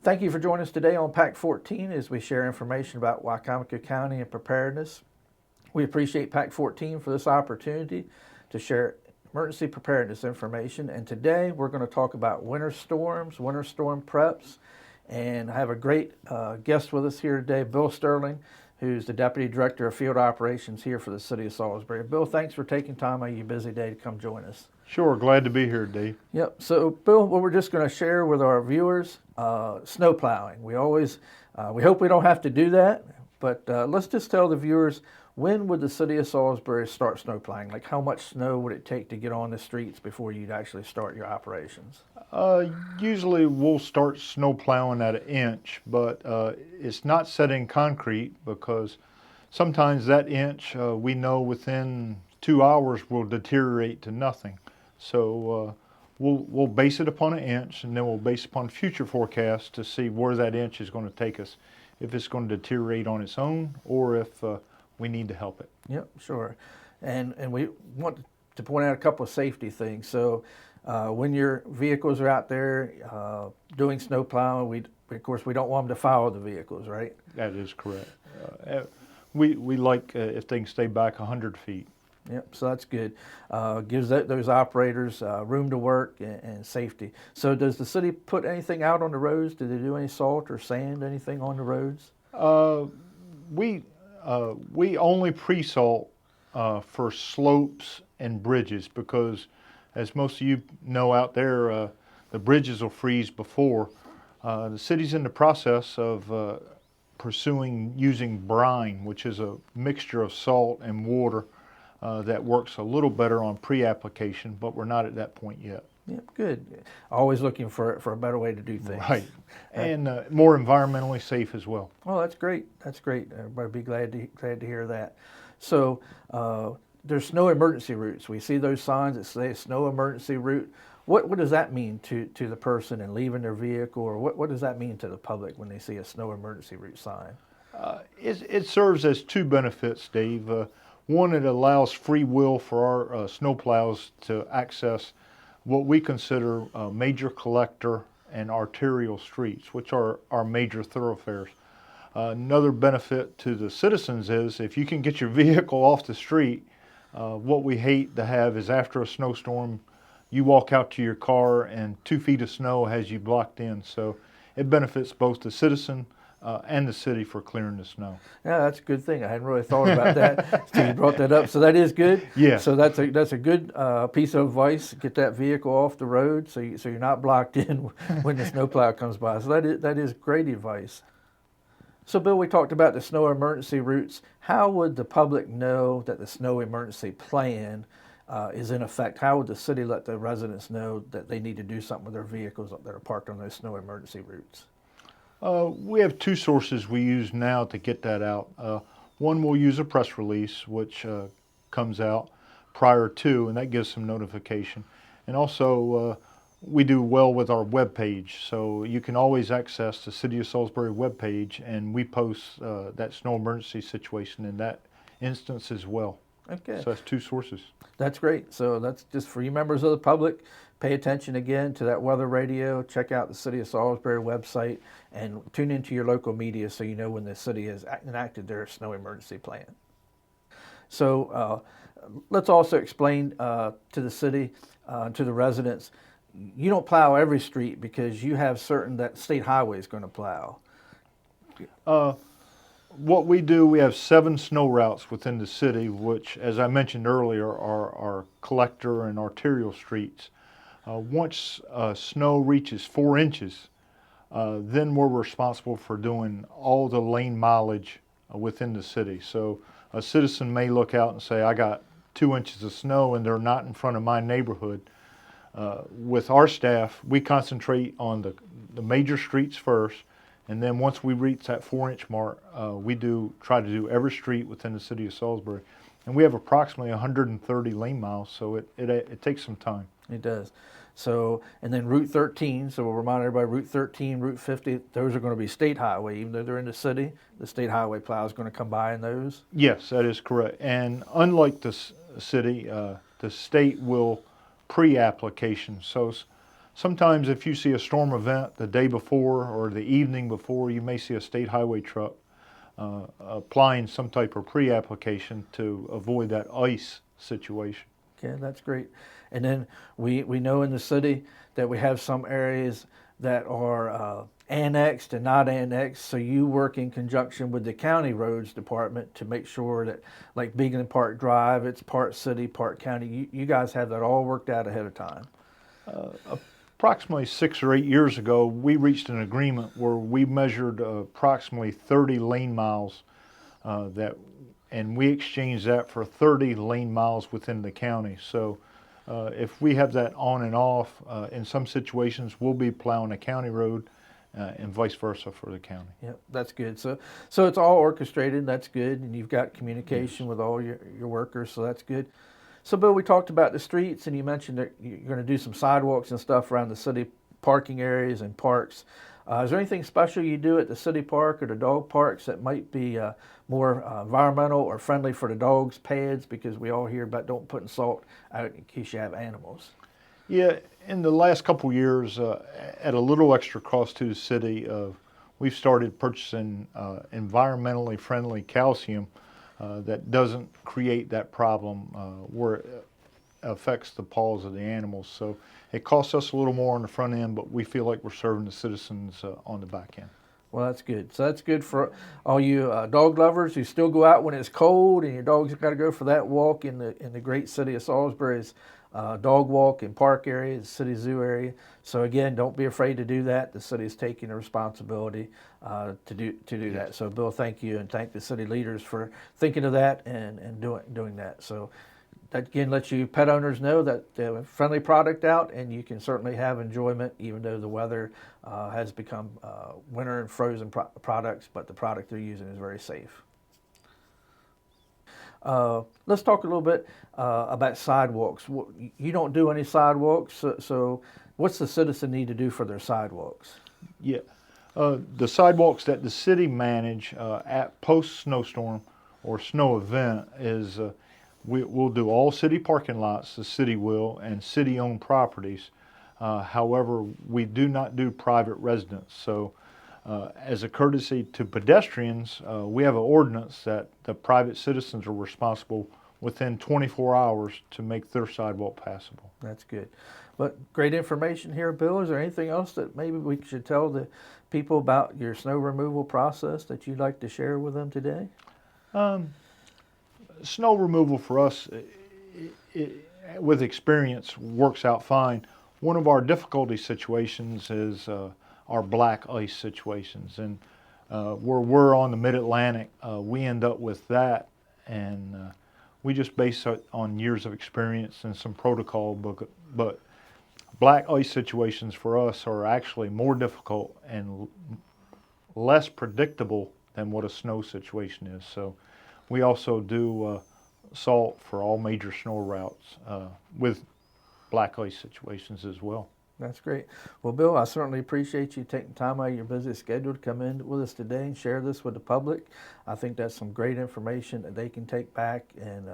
Thank you for joining us today on Pack 14 as we share information about Wicomico County and preparedness. We appreciate Pack 14 for this opportunity to share emergency preparedness information. And today we're going to talk about winter storms, winter storm preps. And I have a great guest with us here today, Bill Sterling, who's the Deputy Director of Field Operations here for the City of Salisbury. Bill, thanks for taking time out of your busy day to come join us. Sure, glad to be here, Dave. Yep. So, Bill, what we're just going to share with our viewers, snow plowing. We hope we don't have to do that, but let's just tell the viewers, when would the City of Salisbury start snow plowing? Like, how much snow would it take to get on the streets before you'd actually start your operations? Usually we'll start snow plowing at 1 inch, but it's not set in concrete because sometimes that inch we know within 2 hours will deteriorate to nothing. So we'll base it upon 1 inch, and then we'll base upon future forecasts to see where that inch is going to take us, if it's going to deteriorate on its own or if we need to help it. Yep, sure. And we want to point out a couple of safety things. So when your vehicles are out there doing snow plowing, of course we don't want them to follow the vehicles, right? That is correct. We like if they can stay back 100 feet. Yep, so that's good. Gives those operators room to work and safety. So does the city put anything out on the roads? Do they do any salt or sand, anything on the roads? We only pre-salt for slopes and bridges because, as most of you know out there, the bridges will freeze before. The city's in the process of pursuing using brine, which is a mixture of salt and water that works a little better on pre-application, but we're not at that point yet. Yep, good. Always looking for a better way to do things. Right, and more environmentally safe as well. Well, that's great. That's great. Everybody be glad to hear that. So there's snow emergency routes. We see those signs that say snow emergency route. What does that mean to the person in leaving their vehicle, or what does that mean to the public when they see a snow emergency route sign? It serves as two benefits, Dave. One, it allows free will for our snow plows to access what we consider major collector and arterial streets, which are our major thoroughfares. Another benefit to the citizens is if you can get your vehicle off the street, what we hate to have is after a snowstorm, you walk out to your car and 2 feet of snow has you blocked in. So it benefits both the citizen and the city for clearing the snow. Yeah, that's a good thing. I hadn't really thought about that until you brought that up. So that is good. Yeah. So that's a good piece of advice. Get that vehicle off the road so you're not blocked in when the snowplow comes by. So that is great advice. So Bill, we talked about the snow emergency routes. How would the public know that the snow emergency plan is in effect? How would the city let the residents know that they need to do something with their vehicles that are parked on those snow emergency routes? We have two sources we use now to get that out. One, we'll use a press release, which comes out prior to, and that gives some notification. And also, we do well with our webpage, so you can always access the City of Salisbury webpage, and we post that snow emergency situation in that instance as well. Okay. So that's two sources. That's great. So that's just for you members of the public. Pay attention again to that weather radio. Check out the City of Salisbury website and tune into your local media so you know when the city has enacted their snow emergency plan. So let's also explain to the city, to the residents, you don't plow every street because you have certain that state highway is going to plow. What we do, we have 7 snow routes within the city, which, as I mentioned earlier, are our collector and arterial streets. Once snow reaches 4 inches, then we're responsible for doing all the lane mileage within the city. So a citizen may look out and say, I got 2 inches of snow and they're not in front of my neighborhood. With our staff, we concentrate on the major streets first, and then once we reach that 4-inch mark, we try to do every street within the City of Salisbury. And we have approximately 130 lane miles, so it takes some time. It does. So, and then Route 13, so we'll remind everybody, Route 13, Route 50, those are going to be state highway. Even though they're in the city, the state highway plow is going to come by in those? Yes, that is correct. And unlike the city, the state will pre-application. So Sometimes if you see a storm event the day before or the evening before, you may see a state highway truck applying some type of pre-application to avoid that ice situation. Okay, that's great. And then we know in the city that we have some areas that are annexed and not annexed, so you work in conjunction with the county roads department to make sure that, like Beacon Park Drive, it's part city, part county. You guys have that all worked out ahead of time. Approximately 6 or 8 years ago, we reached an agreement where we measured approximately 30 lane miles and we exchanged that for 30 lane miles within the county. So if we have that on and off, in some situations we'll be plowing a county road and vice versa for the county. Yep, that's good. So it's all orchestrated. That's good, and you've got communication with all your workers, so that's good. So Bill, we talked about the streets, and you mentioned that you're going to do some sidewalks and stuff around the city parking areas and parks. Is there anything special you do at the city park or the dog parks that might be more environmental or friendly for the dogs' pads? Because we all hear about don't putting salt out in case you have animals. Yeah, in the last couple years, at a little extra cost to the city, we've started purchasing environmentally friendly calcium that doesn't create that problem where it affects the paws of the animals. So it costs us a little more on the front end, but we feel like we're serving the citizens on the back end. Well, that's good. So that's good for all you dog lovers who still go out when it's cold and your dog's got to go for that walk in the great city of Salisbury's dog walk and park area, the city zoo area. So again, don't be afraid to do that. The city is taking the responsibility to do that. So Bill, thank you, and thank the city leaders for thinking of that and doing that. So that again lets you pet owners know that they have a friendly product out, and you can certainly have enjoyment even though the weather has become winter and frozen products, but the product they're using is very safe. Let's talk a little bit about sidewalks. You don't do any sidewalks, so what's the citizen need to do for their sidewalks? Yeah, the sidewalks that the city manage at post-snowstorm or snow event is we'll do all city parking lots, the city will, and city-owned properties. However, we do not do private residents. So as a courtesy to pedestrians, we have an ordinance that the private citizens are responsible within 24 hours to make their sidewalk passable. That's good. But great information here, Bill. Is there anything else that maybe we should tell the people about your snow removal process that you'd like to share with them today? Snow removal for us, with experience, works out fine. One of our difficulty situations is our black ice situations, and where we're on the mid-Atlantic, we end up with that, and we just base it on years of experience and some protocol. But black ice situations for us are actually more difficult and less predictable than what a snow situation is. So we also do salt for all major snow routes with black ice situations as well. That's great. Well, Bill, I certainly appreciate you taking time out of your busy schedule to come in with us today and share this with the public. I think that's some great information that they can take back and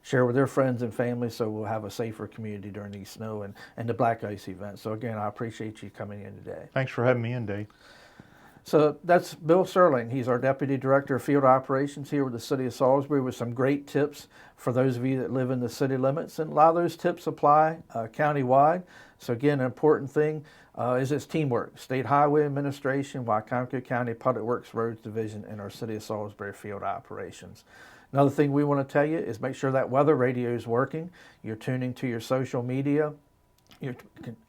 share with their friends and family, so we'll have a safer community during these snow and the black ice events. So again, I appreciate you coming in today. Thanks for having me in, Dave. So that's Bill Serling. He's our Deputy Director of Field Operations here with the City of Salisbury, with some great tips for those of you that live in the city limits. And a lot of those tips apply county-wide. So again, an important thing is it's teamwork. State Highway Administration, Wicomico County Public Works Roads Division, and our City of Salisbury Field Operations. Another thing we want to tell you is make sure that weather radio is working. You're tuning to your social media, your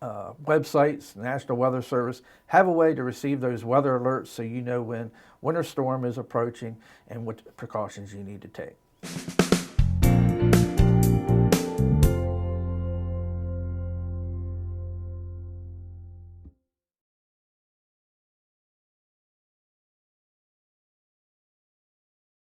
websites, National Weather Service. Have a way to receive those weather alerts so you know when winter storm is approaching and what precautions you need to take.